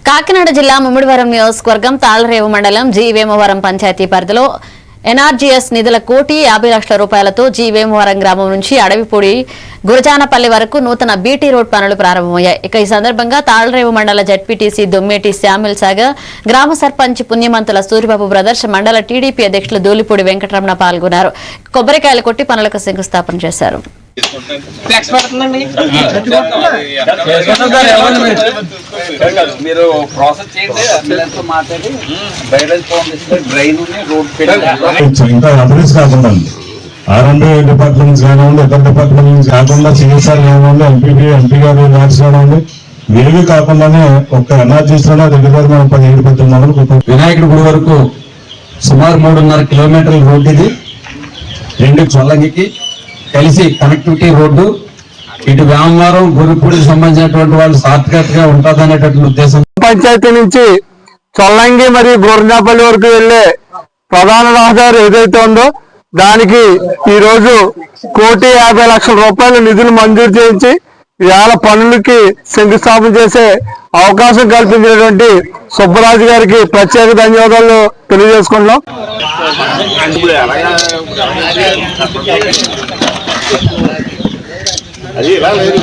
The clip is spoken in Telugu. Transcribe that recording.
కాకినాడ జిల్లా ముమ్మిడివరం నియోజకవర్గం తాళ్లరేవు మండలం జి వేమవరం పంచాయతీ పరిధిలో ఎన్ఆర్జీఎస్ నిధుల 1,50,00,000 రూపాయలతో జి వేమవరం గ్రామం నుంచి అడవిపూడి గురజానపల్లి వరకు నూతన బీటీ రోడ్ పనులు ప్రారంభమయ్యాయి. ఇక ఈ సందర్భంగా తాళ్లరేవు మండల జడ్పీటీసీ దొమ్మేటి శామ్యుల్ సాగర్, గ్రామ సర్పంచ్ పుణ్యమంతుల సూరిబాబు బ్రదర్స్, మండల టీడీపీ అధ్యక్షులు దూలిపూడి వెంకటరమణ పాల్గొన్నారు. కొబ్బరికాయలు కొట్టి పనులకు శంకుస్థాపన చేశారు. ఇంకా అభివృద్ధి కాకుండా R&D డిపార్ట్మెంట్స్ కానివ్వండి, ఇతర డిపార్ట్మెంట్ నుంచి కాకుండా CSR కానివ్వండి, ఎంపీ గారు ల్యాబ్స్ కానివ్వండి, ఏవి కాకుండానే ఒక్క ఎన్ఆర్జీస్ లోనే దగ్గర మనం 17-18 మండలు వినాయకుడి గుడి వరకు సుమారు 3.5 కిలోమీటర్ల రోడ్డు ఇది. 2 చొల్లంగికి కలిసి కనెక్టివిటీ రోడ్డు. ఇటు వేమవరం గురిపూడికి సంబంధించినటువంటి వాళ్ళు షార్ట్ కట్ గా ఉంటుంది అనేటువంటి ఉద్దేశం. పంచాయతీ నుంచి చొల్లంగి మరియు గురజానపల్లి వరకు వెళ్లే ప్రధాన రహదారి ఏదైతే ఉందో దానికి ఈ రోజు 1,50,00,000 రూపాయల నిధులు మంజూరు చేయించి ఇవాళ పనులకి శంకుస్థాపన చేసే అవకాశం కల్పించినటువంటి సుబ్బరాజు గారికి ప్రత్యేక ధన్యవాదాలు తెలియజేసుకుంటున్నాం. అది ఇలా లేదు.